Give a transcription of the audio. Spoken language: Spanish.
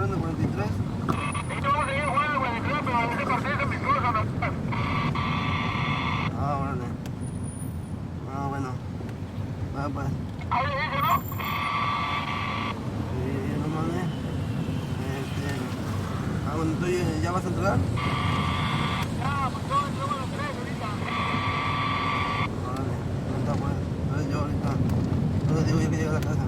jugando 43. Esto va a seguir jugando 43, pero en ese partido se me cruza, ¿no? Ah, órale. Ah, bueno. Ah, pues. Ahí dice, ¿no? Sí, no mames. Bueno, ¿tú ya vas a entrar? Ya, pues yo llevo a las 3 ahorita. Órale, ahorita pues. Entonces yo ahorita. Entonces digo yo que llego a la casa.